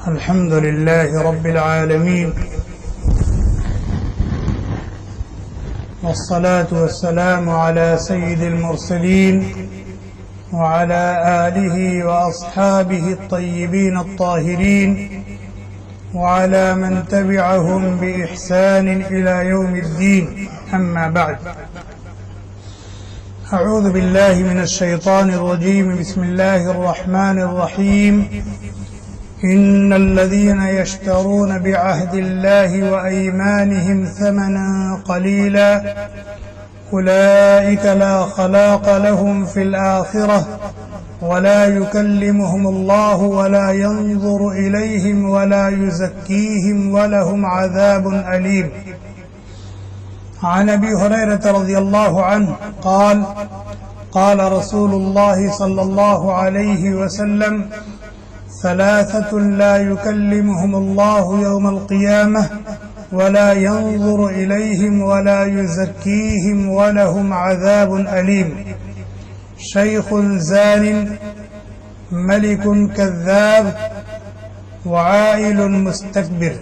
الحمد لله رب العالمين، والصلاة والسلام على سيد المرسلين وعلى آله وأصحابه الطيبين الطاهرين وعلى من تبعهم بإحسان إلى يوم الدين. أما بعد، أعوذ بالله من الشيطان الرجيم. بسم الله الرحمن الرحيم. إن الذين يشترون بعهد الله وأيمانهم ثمنا قليلا أولئك لا خلاق لهم في الآخرة ولا يكلمهم الله ولا ينظر إليهم ولا يزكيهم ولهم عذاب أليم. عن أبي هريرة رضي الله عنه قال: قال رسول الله صلى الله عليه وسلم: ثلاثة لا يكلمهم الله يوم القيامة ولا ينظر إليهم ولا يزكيهم ولهم عذاب أليم: شيخ زان، ملك كذاب، وعائل مستكبر.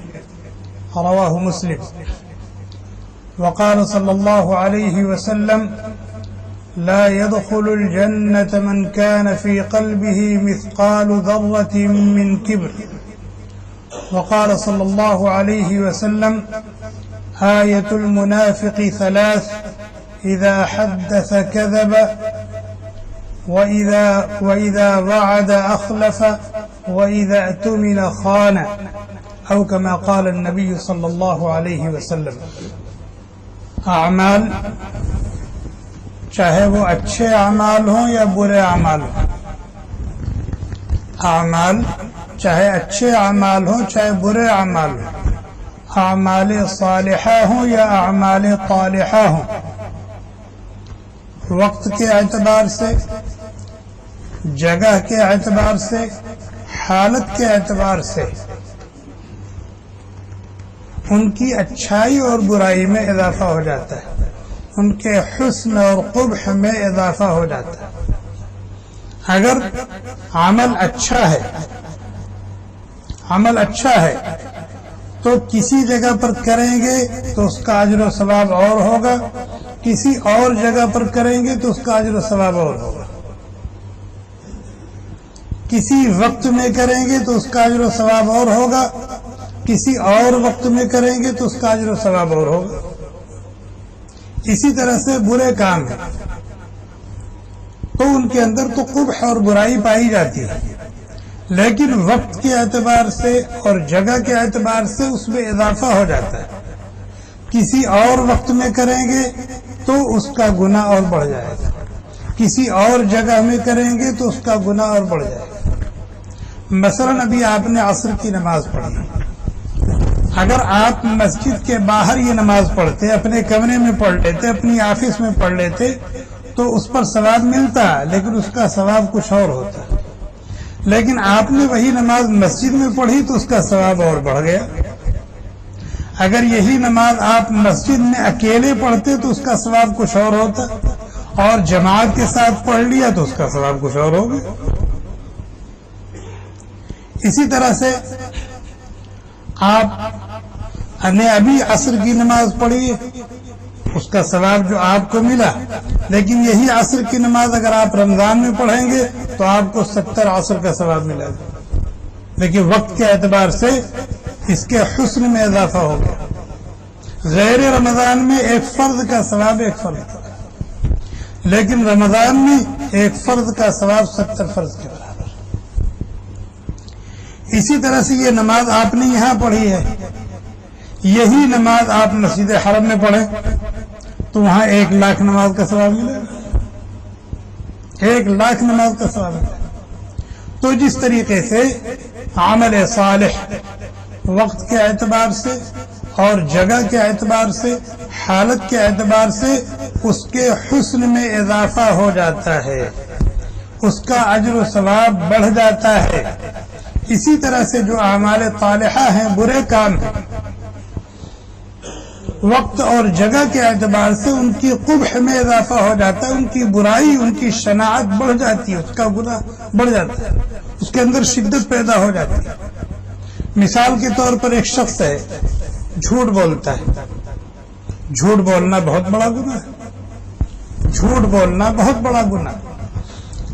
رواه مسلم. وقال صلى الله عليه وسلم: لا يدخل الجنة من كان في قلبه مثقال ذرة من كبر. وقال صلى الله عليه وسلم: آية المنافق ثلاث: إذا حدث كذب، وإذا وعد أخلف، وإذا اؤتمن خان، أو كما قال النبي صلى الله عليه وسلم. اعمال، چاہے وہ اچھے اعمال ہوں یا برے اعمال ہوں، اعمال چاہے اچھے اعمال ہوں چاہے برے اعمال ہوں، اعمال صالحہ ہوں یا اعمال طالحہ ہوں، وقت کے اعتبار سے، جگہ کے اعتبار سے، حالت کے اعتبار سے ان کی اچھائی اور برائی میں اضافہ ہو جاتا ہے، ان کے حسن اور قبح میں اضافہ ہو جاتا ہے. اگر عمل اچھا ہے تو کسی جگہ پر کریں گے تو اس کا اجر و ثواب اور ہوگا، کسی اور جگہ پر کریں گے تو اس کا اجر و ثواب اور ہوگا، کسی وقت میں کریں گے تو اس کا اجر و ثواب اور ہوگا، کسی اور وقت میں کریں گے تو اس کا اجر و ثواب اور ہوگا. اسی طرح سے برے کام ہیں تو ان کے اندر تو قبح اور برائی پائی جاتی ہے، لیکن وقت کے اعتبار سے اور جگہ کے اعتبار سے اس میں اضافہ ہو جاتا ہے. کسی اور وقت میں کریں گے تو اس کا گناہ اور بڑھ جائے گا، کسی اور جگہ میں کریں گے تو اس کا گناہ اور بڑھ جائے گا. مثلا ابھی آپ نے عصر کی نماز پڑھی، اگر آپ مسجد کے باہر یہ نماز پڑھتے، اپنے کمرے میں پڑھ لیتے، اپنی آفس میں پڑھ لیتے تو اس پر ثواب ملتا، لیکن اس کا ثواب کچھ اور ہوتا. لیکن آپ نے وہی نماز مسجد میں پڑھی تو اس کا ثواب اور بڑھ گیا. اگر یہی نماز آپ مسجد میں اکیلے پڑھتے تو اس کا ثواب کچھ اور ہوتا، اور جماعت کے ساتھ پڑھ لیا تو اس کا ثواب کچھ اور ہو گیا. اسی طرح سے آپ نے ابھی عصر کی نماز پڑھی، اس کا ثواب جو آپ کو ملا، لیکن یہی عصر کی نماز اگر آپ رمضان میں پڑھیں گے تو آپ کو 70 عصر کا ثواب ملے گا. لیکن وقت کے اعتبار سے اس کے حسن میں اضافہ ہو گیا. غیر رمضان میں ایک فرض کا ثواب ایک فرض کا، لیکن رمضان میں ایک فرض کا ثواب 70 فرض کے برابر. اسی طرح سے یہ نماز آپ نے یہاں پڑھی ہے، یہی نماز آپ مسجد حرم میں پڑھیں تو وہاں 1,00,000 نماز کا ثواب ملے گا، 1,00,000 نماز کا ثواب ملے گا. تو جس طریقے سے عمل صالح وقت کے اعتبار سے اور جگہ کے اعتبار سے، حالت کے اعتبار سے اس کے حسن میں اضافہ ہو جاتا ہے، اس کا اجر و ثواب بڑھ جاتا ہے، اسی طرح سے جو اعمال طالحہ ہیں، برے کام ہیں، وقت اور جگہ کے اعتبار سے ان کی قبح میں اضافہ ہو جاتا ہے، ان کی برائی، ان کی شناعت بڑھ جاتی ہے، اس کا گناہ بڑھ جاتا ہے، اس کے اندر شدت پیدا ہو جاتی ہے. مثال کے طور پر ایک شخص ہے جھوٹ بولتا ہے. جھوٹ بولنا بہت بڑا گناہ ہے. جھوٹ بولنا بہت بڑا گناہ.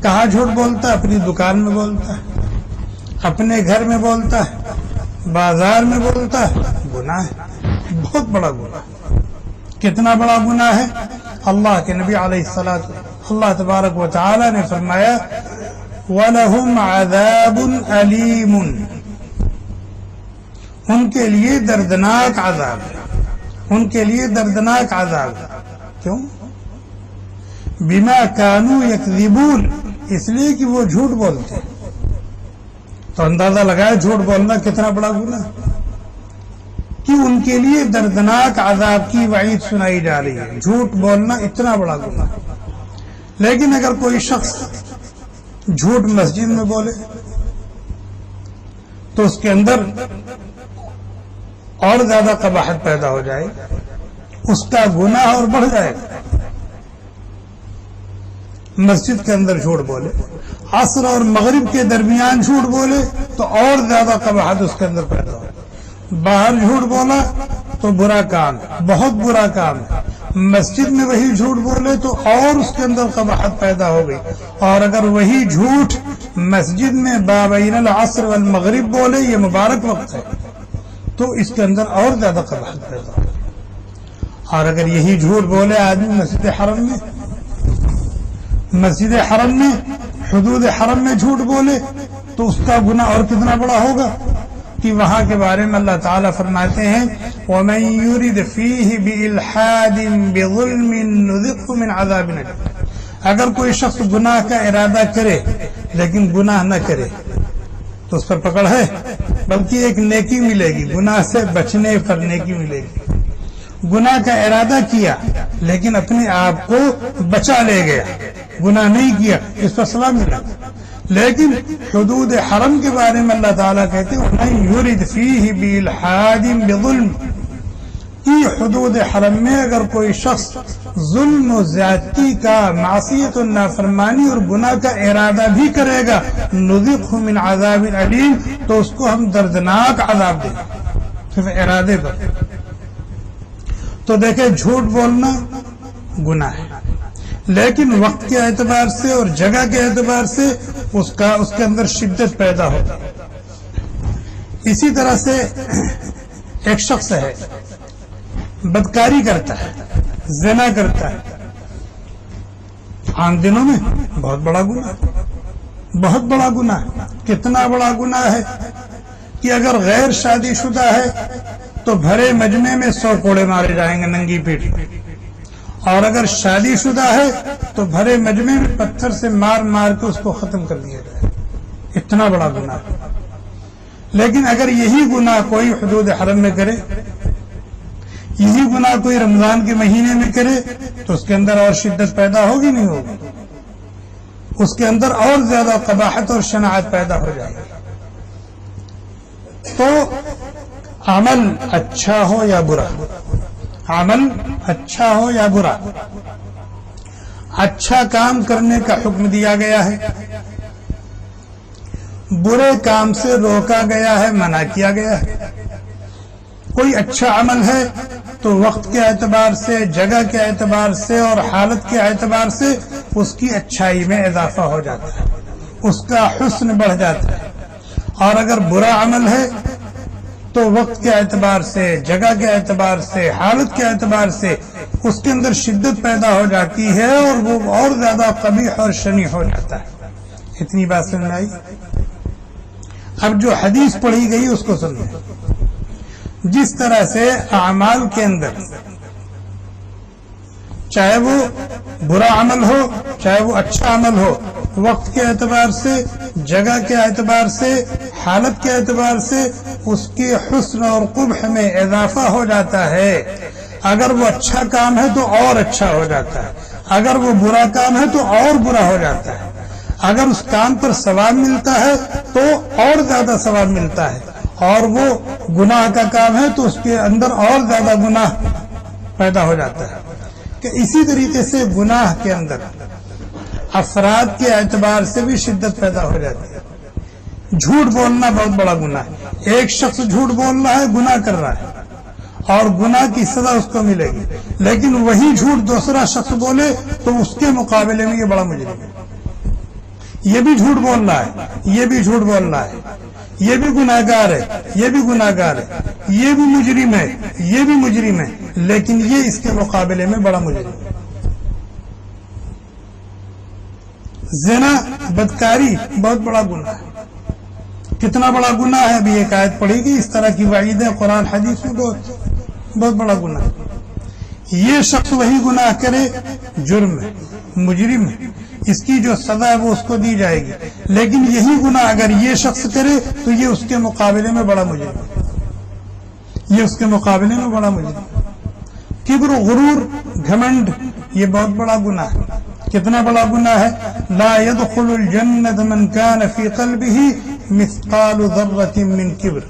کہاں جھوٹ بولتا ہے؟ اپنی دکان میں بولتا ہے، اپنے گھر میں بولتا ہے، بازار میں بولتا ہے. گناہ ہے، بہت بڑا گناہ. کتنا بڑا گناہ ہے؟ اللہ کے نبی علیہ الصلوۃ اللہ تبارک و تعالی نے فرمایا وَلَهُمْ عَذَابٌ أَلِيمٌ، ان کے لیے دردناک عذاب ہے. ان کے لیے دردناک عذاب ہے. کیوں؟ بما كانوا يكذبون، اس لیے کہ وہ جھوٹ بولتے. تو اندازہ لگائے جھوٹ بولنا کتنا بڑا گناہ کہ ان کے لیے دردناک عذاب کی وعید سنائی جا رہی ہے. جھوٹ بولنا اتنا بڑا گناہ. لیکن اگر کوئی شخص جھوٹ مسجد میں بولے تو اس کے اندر اور زیادہ قباحت پیدا ہو جائے، اس کا گناہ اور بڑھ جائے گا. مسجد کے اندر جھوٹ بولے، عصر اور مغرب کے درمیان جھوٹ بولے تو اور زیادہ قباحت اس کے اندر پیدا ہو. باہر جھوٹ بولا تو برا کام، بہت برا کام ہے. مسجد میں وہی جھوٹ بولے تو اور اس کے اندر قباحت پیدا ہو گئی. اور اگر وہی جھوٹ مسجد میں بابین العصر والمغرب بولے، یہ مبارک وقت ہے، تو اس کے اندر اور زیادہ قباحت پیدا ہو. اور اگر یہی جھوٹ بولے آدمی مسجد حرم میں، مسجد حرم میں حدود حرم میں جھوٹ بولے تو اس کا گناہ اور کتنا بڑا ہوگا کہ وہاں کے بارے میں اللہ تعالیٰ فرماتے ہیں وَمَن يُرِدْ فِيهِ بِإِلْحَادٍ بِظُلْمٍ نُذِقْهُ مِنْ عَذَابٍ أَلِيمٍ. اگر کوئی شخص گناہ کا ارادہ کرے لیکن گناہ نہ کرے تو اس پر پکڑ ہے، بلکہ ایک نیکی ملے گی، گناہ سے بچنے پر نیکی ملے گی. گناہ کا ارادہ کیا لیکن اپنے آپ کو بچا لے گیا، گناہ نہیں کیا، اس پر ثواب ملا. لیکن حدود حرم کے بارے میں اللہ تعالیٰ کہتے ہیں وَمَن يُرِدْ فِيهِ بِإِلْحَادٍ بِظُلْمٍ، کہ حدود حرم میں اگر کوئی شخص ظلم و زیادتی کا، معصیت و نافرمانی اور گناہ کا ارادہ بھی کرے گا نُذِقْهُ مِنْ عَذَابٍ أَلِيمٍ، تو اس کو ہم دردناک عذاب دیں گے صرف ارادے پر. تو دیکھیں جھوٹ بولنا گناہ ہے، لیکن وقت کے اعتبار سے اور جگہ کے اعتبار سے اس کے اندر شدت پیدا ہوتی ہے. اسی طرح سے ایک شخص ہے بدکاری کرتا ہے، زنا کرتا ہے، عام دنوں میں بہت بڑا گناہ، بہت بڑا گناہ. کتنا بڑا گناہ ہے کہ اگر غیر شادی شدہ ہے تو بھرے مجمع میں 100 کوڑے مارے جائیں گے ننگی پیٹ، اور اگر شادی شدہ ہے تو بھرے مجمع میں پتھر سے مار مار کے اس کو ختم کر دیا جائے. اتنا بڑا گناہ. لیکن اگر یہی گناہ کوئی حدود حرم میں کرے، یہی گناہ کوئی رمضان کے مہینے میں کرے تو اس کے اندر اور شدت پیدا ہوگی نہیں ہوگی، اس کے اندر اور زیادہ قباحت اور شناعت پیدا ہو جائے گی. تو عمل اچھا ہو یا برا، عمل اچھا ہو یا برا، اچھا کام کرنے کا حکم دیا گیا ہے، برے کام سے روکا گیا ہے، منع کیا گیا ہے. کوئی اچھا عمل ہے تو وقت کے اعتبار سے، جگہ کے اعتبار سے اور حالت کے اعتبار سے اس کی اچھائی میں اضافہ ہو جاتا ہے، اس کا حسن بڑھ جاتا ہے. اور اگر برا عمل ہے تو وقت کے اعتبار سے، جگہ کے اعتبار سے، حالت کے اعتبار سے اس کے اندر شدت پیدا ہو جاتی ہے اور وہ اور زیادہ قبیح اور شنیع ہو جاتا ہے. اتنی بات سمجھ آئی؟ اب جو حدیث پڑھی گئی اس کو سنیں. جس طرح سے اعمال کے اندر چاہے وہ برا عمل ہو چاہے وہ اچھا عمل ہو، وقت کے اعتبار سے، جگہ کے اعتبار سے، حالت کے اعتبار سے اس کے حسن اور قبح میں اضافہ ہو جاتا ہے. اگر وہ اچھا کام ہے تو اور اچھا ہو جاتا ہے، اگر وہ برا کام ہے تو اور برا ہو جاتا ہے. اگر اس کام پر ثواب ملتا ہے تو اور زیادہ ثواب ملتا ہے، اور وہ گناہ کا کام ہے تو اس کے اندر اور زیادہ گناہ پیدا ہو جاتا ہے. کہ اسی طریقے سے گناہ کے اندر افراد کے اعتبار سے بھی شدت پیدا ہو جاتی ہے. جھوٹ بولنا بہت بڑا گناہ ہے، ایک شخص جھوٹ بول رہا ہے، گناہ کر رہا ہے اور گناہ کی سزا اس کو ملے گی، لیکن وہی جھوٹ دوسرا شخص بولے تو اس کے مقابلے میں یہ بڑا مجرم ہے. یہ بھی جھوٹ بول رہا ہے، یہ بھی جھوٹ بول رہا ہے، یہ بھی گناہگار ہے، یہ بھی گناہگار ہے، یہ بھی مجرم ہے، یہ بھی مجرم ہے، لیکن یہ اس کے مقابلے میں بڑا مجرم ہے. زنا، بدکاری بہت بڑا گناہ ہے. کتنا بڑا گناہ ہے؟ ابھی ایک آیت پڑھی گی، اس طرح کی وعیدیں قرآن حدیث میں بہت بڑا گناہ ہے. یہ شخص وہی گناہ کرے، جرم ہے، مجرم ہے، اس کی جو سزا ہے وہ اس کو دی جائے گی، لیکن یہی گناہ اگر یہ شخص کرے تو یہ اس کے مقابلے میں بڑا مجرم ہے، یہ اس کے مقابلے میں بڑا مجرم ہے. کبر و غرور، گھمنڈ، یہ بہت بڑا گناہ ہے. کتنا بڑا گناہ ہے؟ لا يدخل الجنة من كان في قلبه مثقال ذرة من کبر.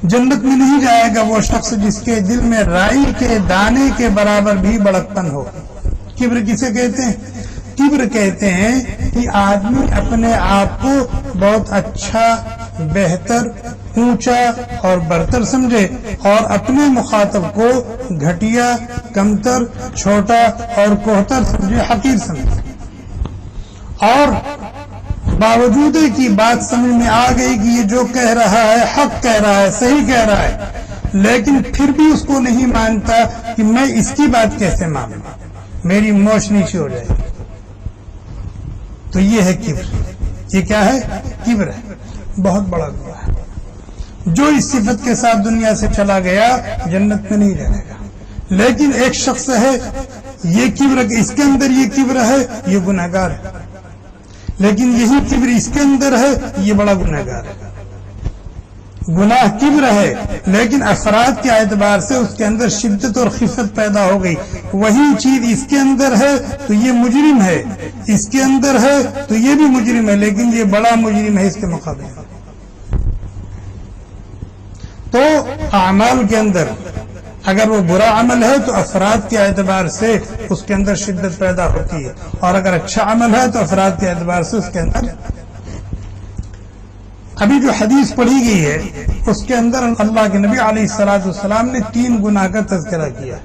جنت میں نہیں جائے گا وہ شخص جس کے دل میں رائی کے دانے کے برابر بھی بڑکپن ہو. کبر کسے کہتے ہیں؟ کبر کہتے ہیں کہ آدمی اپنے آپ کو بہت اچھا، بہتر، اونچا اور برتر سمجھے اور اپنے مخاطب کو گھٹیا، کمتر، چھوٹا اور کوہتر سمجھے، حقیر سمجھے. اور باوجود کی بات سمجھ میں آ گئی کہ یہ جو کہہ رہا ہے حق کہہ رہا ہے، صحیح کہہ رہا ہے، لیکن پھر بھی اس کو نہیں مانتا کہ میں اس کی بات کیسے مانوں، میری موش نیچے ہو جائے گی. تو یہ ہے کبر. یہ کیا ہے؟ کبر ہے، بہت بڑا گناہ ہے. جو اس صفت کے ساتھ دنیا سے چلا گیا جنت میں نہیں جائے گا. لیکن ایک شخص ہے یہ کبر، اس کے اندر یہ کبر ہے، یہ گناہگار ہے. لیکن یہی کبر اس کے اندر ہے، یہ بڑا گناہگار ہے. گناہ کبر ہے، لیکن افراد کے اعتبار سے اس کے اندر شدت اور خفت پیدا ہو گئی. وہی چیز اس کے اندر ہے تو یہ مجرم ہے، اس کے اندر ہے تو یہ بھی مجرم ہے، لیکن یہ بڑا مجرم ہے اس کے مقابلے. تو اعمال کے اندر اگر وہ برا عمل ہے تو افراد کے اعتبار سے اس کے اندر شدت پیدا ہوتی ہے، اور اگر اچھا عمل ہے تو افراد کے اعتبار سے اس کے اندر. ابھی جو حدیث پڑھی گئی ہے اس کے اندر اللہ کے نبی علیہ الصلوۃ والسلام نے 3 گناہ کا تذکرہ کیا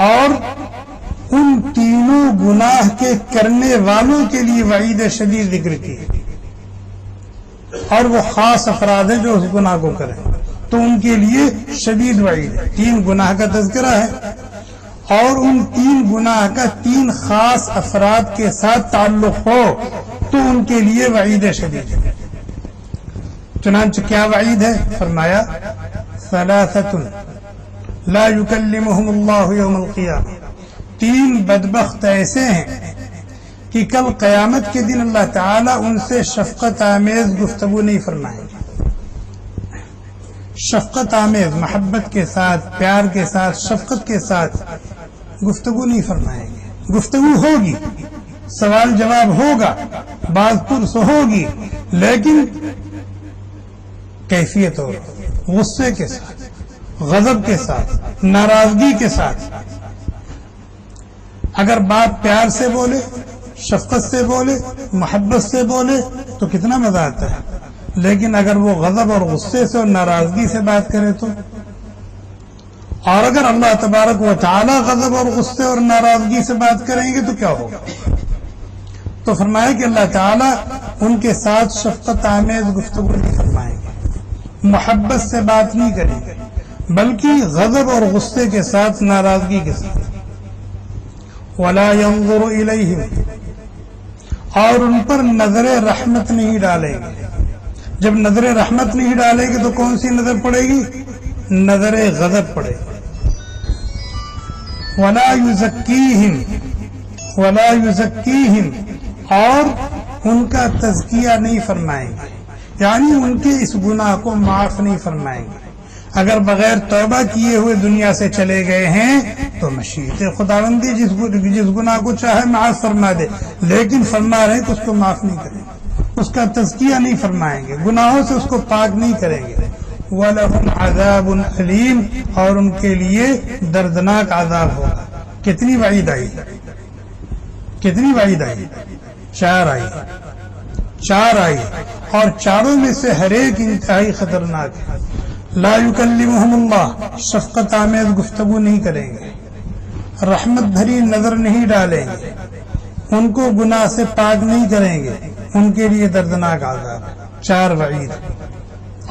اور ان تینوں گناہ کے کرنے والوں کے لیے وعید شدید ذکر کی. اور وہ خاص افراد ہیں جو اس گناہ کو کریں تو ان کے لیے شدید وعید ہے. 3 گناہ کا تذکرہ ہے اور ان 3 گناہ کا 3 خاص افراد کے ساتھ تعلق ہو تو ان کے لیے وعید شدید ہے. چنانچہ کیا وعید ہے؟ فرمایا ثلاثۃ لا یکلمہم اللہ یوم القیامہ. 3 بدبخت ایسے ہیں کہ کل قیامت کے دن اللہ تعالیٰ ان سے شفقت آمیز گفتگو نہیں فرمائیں گے. شفقت آمیز، محبت کے ساتھ، پیار کے ساتھ، شفقت کے ساتھ گفتگو نہیں فرمائیں گے. گفتگو ہوگی، سوال جواب ہوگا، بات پرس ہوگی، لیکن کیفیت ہو، غصے کے ساتھ، غضب کے ساتھ، ناراضگی کے ساتھ. اگر بات پیار سے بولے، شفقت سے بولے، محبت سے بولے تو کتنا مزہ آتا ہے، لیکن اگر وہ غضب اور غصے سے اور ناراضگی سے بات کرے تو، اور اگر اللہ تبارک و تعالی غضب اور غصے اور ناراضگی سے بات کریں گے تو کیا ہوگا؟ تو فرمایا کہ اللہ تعالیٰ ان کے ساتھ شفقت آمیز گفتگو نہیں فرمائیں گے، محبت سے بات نہیں کریں گے، بلکہ غضب اور غصے کے ساتھ، ناراضگی کے ساتھ. وَلَا يَنظُرُ إِلَيْهِمْ، اور ان پر نظر رحمت نہیں ڈالیں گے. جب نظر رحمت نہیں ڈالیں گے تو کون سی نظر پڑے گی؟ نظر غضب پڑے گی. وَلَا يُزَكِّيهِمْ، وَلَا يُزَكِّيهِمْ، اور ان کا تزکیہ نہیں فرمائیں گے، یعنی ان کے اس گناہ کو معاف نہیں فرمائیں گے. اگر بغیر توبہ کیے ہوئے دنیا سے چلے گئے ہیں تو مشیت خداوندی جس گناہ کو چاہے معاف فرما دے، لیکن فرما رہے کہ اس کو معاف نہیں کریں گے، اس کا تزکیہ نہیں فرمائیں گے، گناہوں سے اس کو پاک نہیں کریں گے. وَلَهُمْ عَذَابٌ أَلِيمٌ، اور ان کے لیے دردناک عذاب ہوگا. کتنی وعید آئی، کتنی وعید آئی؟ 4 آئی. اور چاروں میں سے ہر ایک انتہائی خطرناک ہے. لا یکلمہم اللہ، شفقت آمیز گفتگو نہیں کریں گے، رحمت بھری نظر نہیں ڈالیں گے، ان کو گناہ سے پاک نہیں کریں گے، ان کے لیے دردناک عذاب ہے. 4 وعید،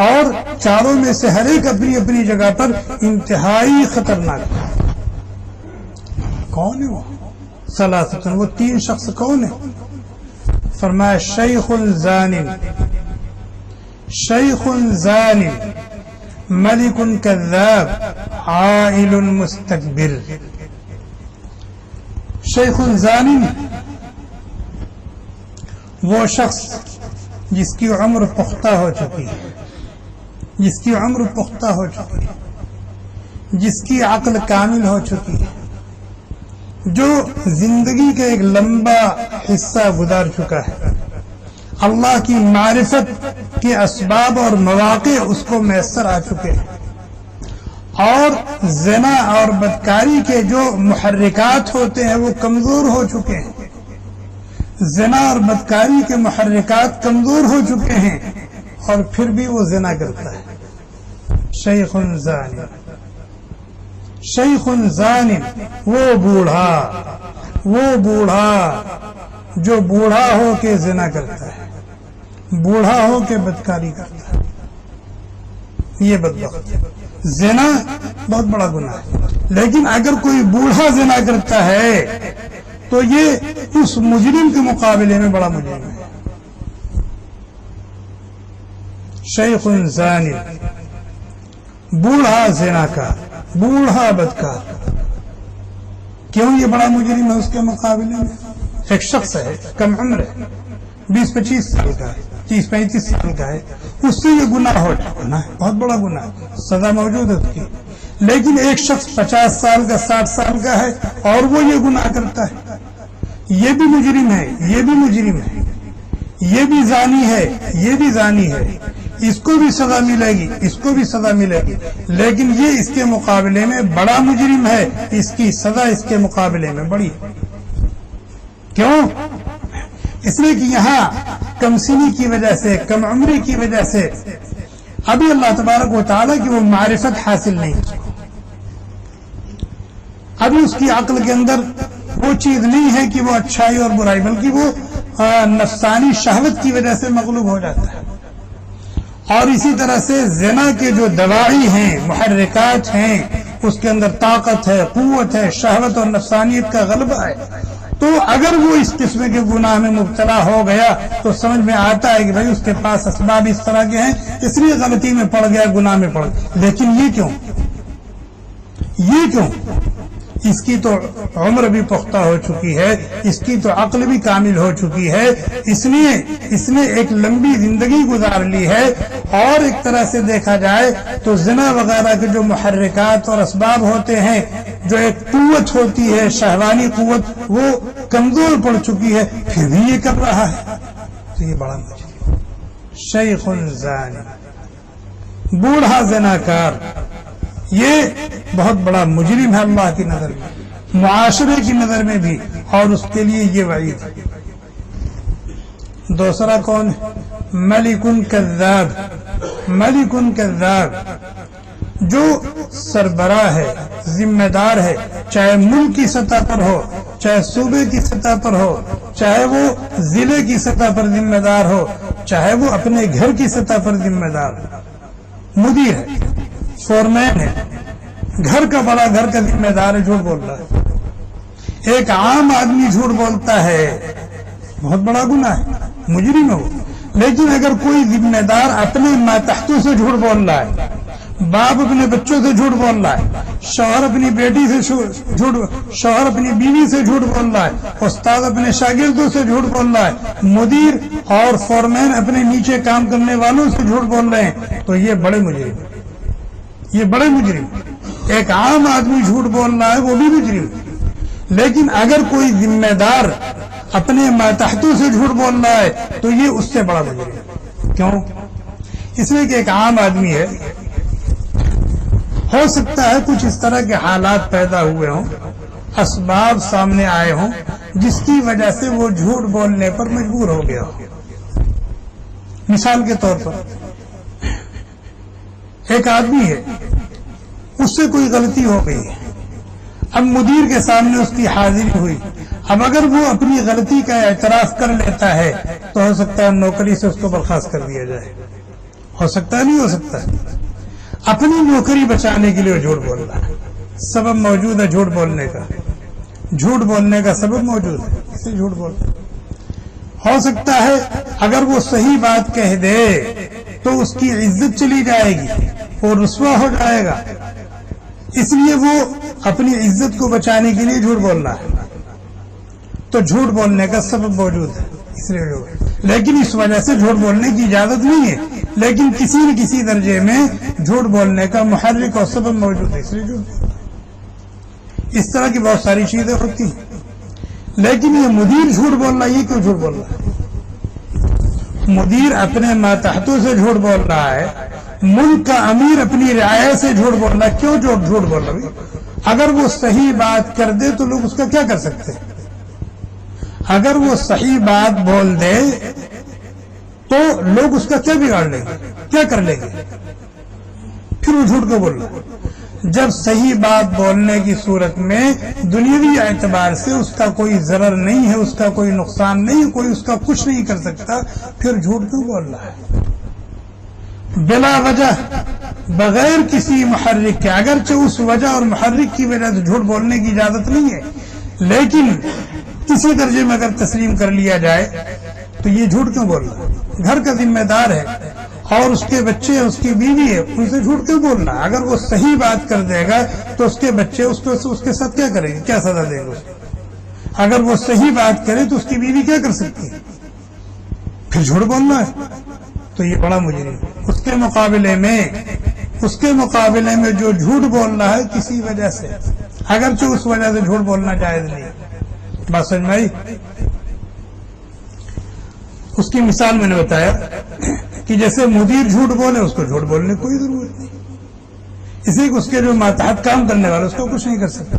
اور چاروں میں سے ہر ایک اپنی اپنی جگہ پر انتہائی خطرناک ہے. کون ہے وہ ثلاثۃ؟ وہ 3 شخص کون ہیں؟ فرمایا شیخ زان، شیخ زان، ملک کذاب، عائل مستکبر. شیخ زان وہ شخص جس کی عمر پختہ ہو چکی ہے، جس کی عمر پختہ ہو چکی ہے، جس کی عقل کامل ہو چکی ہے، جو زندگی کا ایک لمبا حصہ گزار چکا ہے، اللہ کی معرفت کے اسباب اور مواقع اس کو میسر آ چکے ہیں، اور زنا اور بدکاری کے جو محرکات ہوتے ہیں وہ کمزور ہو چکے ہیں. زنا اور بدکاری کے محرکات کمزور ہو چکے ہیں، اور پھر بھی وہ زنا کرتا ہے. شیخ زانی، شیخ زانی، وہ بوڑھا جو بوڑھا ہو کے زنا کرتا ہے، بوڑھا ہو کے بدکاری کرتا ہے. یہ بدبخت ہے. زنا بہت بڑا گناہ ہے، لیکن اگر کوئی بوڑھا زنا کرتا ہے تو یہ اس مجرم کے مقابلے میں بڑا مجرم ہے. شیخ زانی، بوڑھا زناکار، بوڑھا بدکار. کیوں یہ بڑا مجرم ہے اس کے مقابلے میں؟ ایک شخص ہے، کم عمر ہے، 20-25 سال کا ہے، 30-35 سال کا ہے، اس سے یہ گناہ ہو چکا ہے، بہت بڑا گناہ ہے، سزا موجود ہے اس کی. لیکن ایک شخص 50 سال کا، 60 سال کا ہے اور وہ یہ گناہ کرتا ہے، یہ بھی مجرم ہے، یہ بھی مجرم ہے، یہ بھی زانی ہے، یہ بھی زانی ہے. اس کو بھی سزا ملے گی، اس کو بھی سزا ملے گی، لیکن یہ اس کے مقابلے میں بڑا مجرم ہے، اس کی سزا اس کے مقابلے میں بڑی. کیوں؟ اس لیے کہ یہاں کم سنی کی وجہ سے، کم عمری کی وجہ سے ابھی اللہ تبارک و تعالیٰ کی وہ معرفت حاصل نہیں، ابھی اس کی عقل کے اندر وہ چیز نہیں ہے کہ وہ اچھائی اور برائی، بلکہ وہ نفسانی شہوت کی وجہ سے مغلوب ہو جاتا ہے. اور اسی طرح سے زنا کے جو دواعی ہیں، محرکات ہیں، اس کے اندر طاقت ہے، قوت ہے، شہوت اور نفسانیت کا غلبہ ہے. تو اگر وہ اس قسم کے گناہ میں مبتلا ہو گیا تو سمجھ میں آتا ہے کہ بھائی اس کے پاس اسباب اس طرح کے ہیں، اس لیے غلطی میں پڑ گیا، گناہ میں پڑ گیا. لیکن یہ کیوں؟ اس کی تو عمر بھی پختہ ہو چکی ہے، اس کی تو عقل بھی کامل ہو چکی ہے، اس نے ایک لمبی زندگی گزار لی ہے. اور ایک طرح سے دیکھا جائے تو زنا وغیرہ کے جو محرکات اور اسباب ہوتے ہیں، جو ایک قوت ہوتی ہے، شہوانی قوت، وہ کمزور پڑ چکی ہے، پھر بھی یہ کر رہا ہے. تو یہ بڑا مجرم. شیخ زانی، بوڑھا زناکار، یہ بہت بڑا مجرم ہے اللہ کی نظر میں، معاشرے کی نظر میں بھی، اور اس کے لیے یہ وعید ہے. دوسرا کون ہے؟ ملک کذاب. ملک کذاب جو سربراہ ہے، ذمہ دار ہے، چاہے ملک کی سطح پر ہو، چاہے صوبے کی سطح پر ہو، چاہے وہ ضلع کی سطح پر ذمہ دار ہو، چاہے وہ اپنے گھر کی سطح پر ذمہ دار ہو، مدیر ہے، فورمین ہے، گھر کا بڑا، گھر کا ذمہ دار ہے، جھوٹ بول رہا ہے. ایک عام آدمی جھوٹ بولتا ہے، بہت بڑا گناہ ہے، مجرم ہے وہ. لیکن اگر کوئی ذمہ دار اپنے ماتحتوں سے جھوٹ بول رہا ہے، باپ اپنے بچوں سے جھوٹ بول رہا ہے، شوہر اپنی بیٹی سے شوہر اپنی بیوی سے جھوٹ بول رہا ہے، استاد اپنے شاگردوں سے جھوٹ بول رہا ہے، مدیر اور فورمین اپنے نیچے کام کرنے والوں سے جھوٹ بول رہے ہیں، تو یہ بڑے مجرم، یہ بڑے مجرم. ایک عام آدمی جھوٹ بول رہا ہے، وہ بھی مجرم. لیکن اگر کوئی ذمہ دار اپنے ماتحتوں سے جھوٹ بول رہا ہے تو یہ اس سے بڑا مجرم. کیوں؟ اس لیے کہ ایک عام آدمی ہے، ہو سکتا ہے کچھ اس طرح کے حالات پیدا ہوئے ہوں، اسباب سامنے آئے ہوں، جس کی وجہ سے وہ جھوٹ بولنے پر مجبور ہو گیا ہو. مثال کے طور پر ایک آدمی ہے، اس سے کوئی غلطی ہو گئی ہے، اب مدیر کے سامنے اس کی حاضری ہوئی، اب اگر وہ اپنی غلطی کا اعتراف کر لیتا ہے تو ہو سکتا ہے نوکری سے اس کو برخاست کر دیا جائے، ہو سکتا ہے نہیں ہو سکتا ہے۔ اپنی نوکری بچانے کے لیے وہ جھوٹ بول رہا ہے، سبب موجود ہے جھوٹ بولنے کا، جھوٹ بولنے کا سبب موجود ہے، اسے جھوٹ بول رہا ہے۔ ہو سکتا ہے اگر وہ صحیح بات کہہ دے تو اس کی عزت چلی جائے گی، وہ رسوا ہو جائے گا، اس لیے وہ اپنی عزت کو بچانے کے لیے جھوٹ بول رہا ہے، تو جھوٹ بولنے کا سبب موجود ہے، اس لیے لیکن اس وجہ سے جھوٹ بولنے کی اجازت نہیں ہے، لیکن کسی نہ کسی درجے میں جھوٹ بولنے کا محرک اور سبب موجود ہے، اس لیے جھوٹ بولنا۔ اس طرح کی بہت ساری چیزیں ہوتی ہیں، لیکن یہ مدیر جھوٹ بول رہا ہے، یہ کیوں جھوٹ بول رہا ہے؟ مدیر اپنے ماتحتوں سے جھوٹ بول رہا ہے، ملک کا امیر اپنی رعایا سے جھوٹ بول رہا ہے، کیوں جھوٹ بول رہا ہے؟ اگر وہ صحیح بات کر دے تو لوگ اس کا کیا کر سکتے ہیں؟ اگر وہ صحیح بات بول دے تو لوگ اس کا کیا بگاڑ لیں گے، کیا کر لیں گے؟ پھر وہ جھوٹ کو بول رہا ہے۔ جب صحیح بات بولنے کی صورت میں دنیاوی اعتبار سے اس کا کوئی ضرر نہیں ہے، اس کا کوئی نقصان نہیں ہے، کوئی اس کا کچھ نہیں کر سکتا، پھر جھوٹ کیوں بول رہا ہے؟ بلا وجہ، بغیر کسی محرک کے، اگرچہ اس وجہ اور محرک کی وجہ سے جھوٹ بولنے کی اجازت نہیں ہے، لیکن کسی درجے میں اگر تسلیم کر لیا جائے تو یہ جھوٹ کیوں بول رہا ہے؟ گھر کا ذمہ دار ہے اور اس کے بچے، اس کی بیوی ہے، ان سے جھوٹ کیوں بول رہا ہے؟ اگر وہ صحیح بات کر دے گا تو اس کے بچے اس کے ساتھ کیا کریں گے، کیا سزا دیں گے اس کو؟ اگر وہ صحیح بات کرے تو اس کی بیوی کیا کر سکتی ہے؟ پھر جھوٹ بولنا ہے، تو یہ بڑا مجرم ہے۔ اس کے مقابلے میں جو جھوٹ بول رہا ہے کسی وجہ سے، اگرچہ اس وجہ سے جھوٹ بولنا جائز نہیں ہے۔ بات سمجھ میں آئی؟ اس کی مثال میں نے بتایا کہ جیسے مدیر جھوٹ بولے، اس کو جھوٹ بولنے کی کوئی ضرورت نہیں، اسی کو اس کے جو ماتحت کام کرنے والا اس کو کچھ نہیں کر سکتا،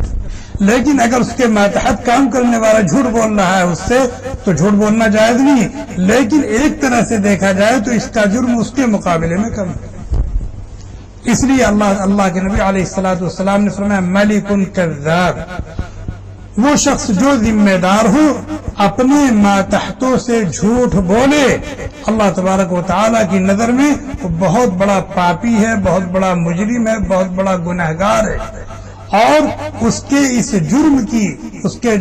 لیکن اگر اس کے ماتحت کام کرنے والا جھوٹ بول رہا ہے اس سے تو جھوٹ بولنا جائز نہیں ہے، لیکن ایک طرح سے دیکھا جائے تو اس کا جرم اس کے مقابلے میں کم ہے۔ اس لیے اللہ کے نبی علیہ الصلوۃ والسلام نے فرمایا ملک کذاب، وہ شخص جو ذمہ دار ہو اپنے ماتحتوں سے جھوٹ بولے، اللہ تبارک و تعالیٰ کی نظر میں وہ بہت بڑا پاپی ہے، بہت بڑا مجرم ہے، بہت بڑا گنہگار ہے، اور اس کے اس جرم کی، اس کے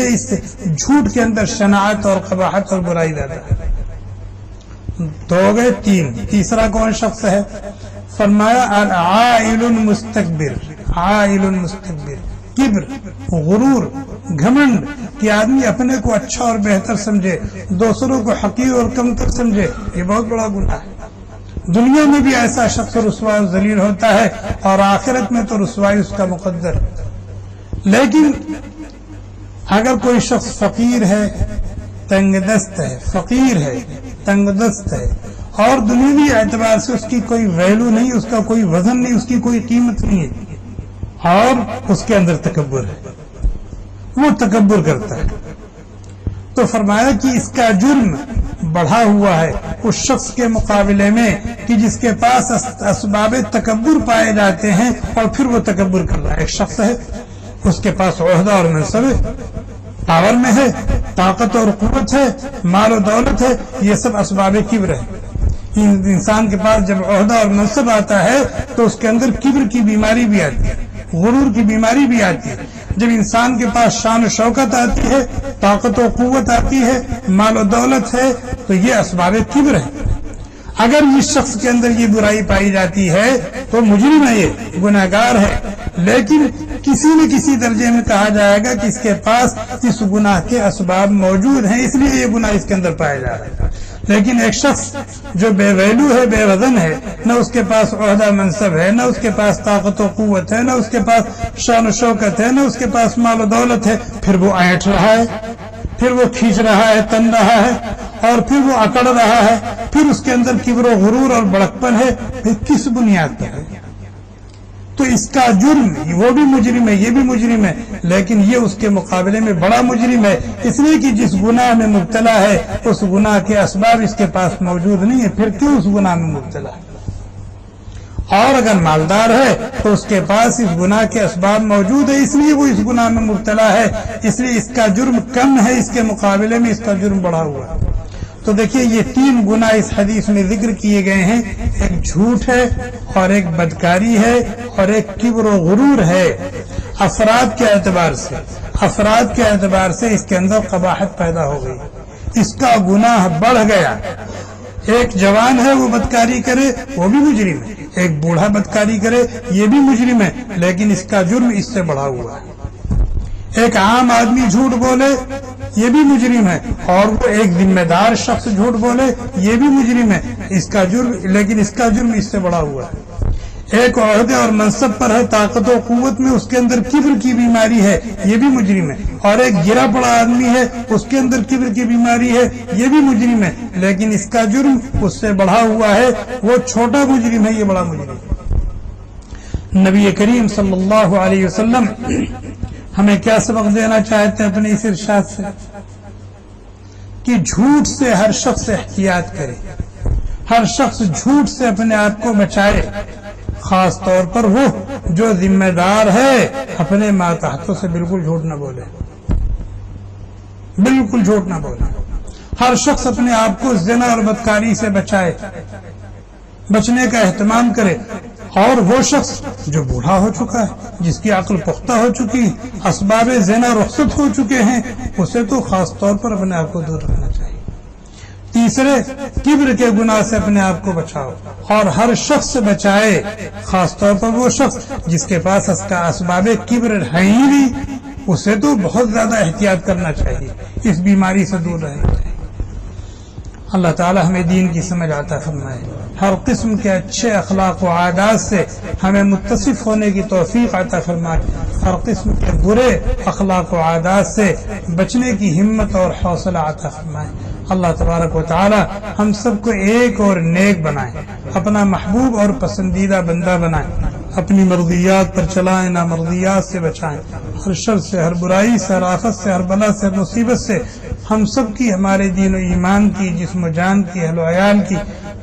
اس جھوٹ کے اندر شناعت اور قباحت اور برائی زیادہ ہے۔ تو ہو گئے تین، تیسرا کون شخص ہے؟ فرمایا العائل المستکبر، عائل المستکبر، کبر، غرور، گھمنڈ، کہ آدمی اپنے کو اچھا اور بہتر سمجھے، دوسروں کو حقیر اور کمتر سمجھے، یہ بہت بڑا گناہ ہے۔ دنیا میں بھی ایسا شخص رسوا و ذلیل ہوتا ہے اور آخرت میں تو رسوائی اس کا مقدر۔ لیکن اگر کوئی شخص فقیر ہے، تنگ دست ہے، فقیر ہے، تنگ دست ہے، اور دنیاوی اعتبار سے اس کی کوئی ویلو نہیں، اس کا کوئی وزن نہیں، اس کی کوئی قیمت نہیں ہے، اور اس کے اندر تکبر ہے، وہ تکبر کرتا ہے، تو فرمایا کہ اس کا جرم بڑھا ہوا ہے اس شخص کے مقابلے میں کہ جس کے پاس اسباب تکبر پائے جاتے ہیں اور پھر وہ تکبر کر رہا ہے۔ ایک شخص ہے، اس کے پاس عہدہ اور منصب ہے، پاور میں ہے، طاقت اور قوت ہے، مال و دولت ہے، یہ سب اسباب کبر ہے۔ انسان کے پاس جب عہدہ اور منصب آتا ہے تو اس کے اندر کبر کی بیماری بھی آتی ہے، غرور کی بیماری بھی آتی ہے۔ جب انسان کے پاس شان و شوکت آتی ہے، طاقت و قوت آتی ہے، مال و دولت ہے، تو یہ اسباب کبر ہے۔ اگر اس شخص کے اندر یہ برائی پائی جاتی ہے تو مجرم ہے، یہ گناہگار ہے، لیکن کسی نہ کسی درجے میں کہا جائے گا کہ اس کے پاس اس گناہ کے اسباب موجود ہیں، اس لیے یہ گناہ اس کے اندر پایا جا رہا ہے۔ لیکن ایک شخص جو بے ویلو ہے، بے وزن ہے، نہ اس کے پاس عہدہ منصب ہے، نہ اس کے پاس طاقت و قوت ہے، نہ اس کے پاس شان و شوکت ہے، نہ اس کے پاس مال و دولت ہے، پھر وہ اینٹ رہا ہے، پھر وہ کھینچ رہا ہے، تن رہا ہے، اور پھر وہ اکڑ رہا ہے، پھر اس کے اندر کبر و غرور اور بڑکپن ہے، پھر کس بنیاد پر ہے؟ تو اس کا جرم، وہ بھی مجرم ہے یہ بھی مجرم ہے، لیکن یہ اس کے مقابلے میں بڑا مجرم ہے، اس لیے کہ جس گناہ میں مبتلا ہے اس گناہ کے اسباب اس کے پاس موجود نہیں ہے، پھر کیوں اس گناہ میں مبتلا ہے؟ اور اگر مالدار ہے تو اس کے پاس اس گناہ کے اسباب موجود ہے، اس لیے وہ اس گناہ میں مبتلا ہے، اس لیے اس کا جرم کم ہے، اس کے مقابلے میں اس کا جرم بڑا ہوا ہے۔ تو دیکھیے یہ 3 گناہ اس حدیث میں ذکر کیے گئے ہیں، ایک جھوٹ ہے اور ایک بدکاری ہے اور ایک کبر و غرور ہے۔ افراد کے اعتبار سے اس کے اندر قباحت پیدا ہو گئی، اس کا گناہ بڑھ گیا۔ ایک جوان ہے وہ بدکاری کرے وہ بھی مجرم ہے، ایک بوڑھا بدکاری کرے یہ بھی مجرم ہے، لیکن اس کا جرم اس سے بڑھا ہوا ہے۔ ایک عام آدمی جھوٹ بولے یہ بھی مجرم ہے، اور وہ ایک ذمہ دار شخص جھوٹ بولے یہ بھی مجرم ہے، اس کا جرم، لیکن اس کا جرم اس سے بڑا ہوا ہے۔ ایک عہدے اور منصب پر ہے، طاقت و قوت میں اس کے اندر کبر کی بیماری ہے یہ بھی مجرم ہے، اور ایک گرا پڑا آدمی ہے اس کے اندر کبر کی بیماری ہے یہ بھی مجرم ہے، لیکن اس کا جرم اس سے بڑھا ہوا ہے، وہ چھوٹا مجرم ہے یہ بڑا مجرم ہے۔ نبی کریم صلی اللہ علیہ وسلم ہمیں کیا سبق دینا چاہتے ہیں اپنے اس ارشاد سے؟ کہ جھوٹ سے ہر شخص احتیاط کرے، ہر شخص جھوٹ سے اپنے آپ کو بچائے، خاص طور پر وہ جو ذمہ دار ہے اپنے ماتحتوں سے بالکل جھوٹ نہ بولے، بالکل جھوٹ نہ بولے۔ ہر شخص اپنے آپ کو زنا اور بدکاری سے بچائے، بچنے کا اہتمام کرے، اور وہ شخص جو بوڑھا ہو چکا ہے، جس کی عقل پختہ ہو چکی، اسباب زنا رخصت ہو چکے ہیں، اسے تو خاص طور پر اپنے آپ کو دور رکھنا چاہیے۔ تیسرے، کبر کے گناہ سے اپنے آپ کو بچاؤ، اور ہر شخص سے بچائے، خاص طور پر وہ شخص جس کے پاس اسباب کبر ہے ہی نہیں، اسے تو بہت زیادہ احتیاط کرنا چاہیے، اس بیماری سے دور رہنا چاہیے۔ اللہ تعالی ہمیں دین کی سمجھ عطا فرمائے، ہر قسم کے اچھے اخلاق و عادات سے ہمیں متصف ہونے کی توفیق عطا فرمائے، ہر قسم کے برے اخلاق و عادات سے بچنے کی ہمت اور حوصلہ عطا فرمائے۔ اللہ تبارک و تعالی ہم سب کو ایک اور نیک بنائے، اپنا محبوب اور پسندیدہ بندہ بنائے، اپنی مرضیات پر چلائیں، نامرضیات سے بچائیں، ہر شر سے، ہر برائی سے، ہر آفت سے، ہر بلا سے، ہر مصیبت سے ہم سب کی، ہمارے دین و ایمان کی، جسم و جان کی، اہل و عیال کی،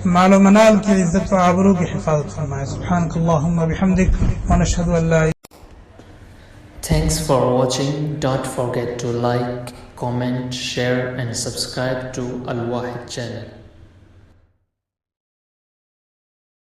مال و منال کی عزت و آبرو کی حفاظت فرمائے۔ سبحانک اللہم بحمدک ونشہد ان لا Thanks for watching. Don't forget to like, comment, share and subscribe to Al Wahid channel.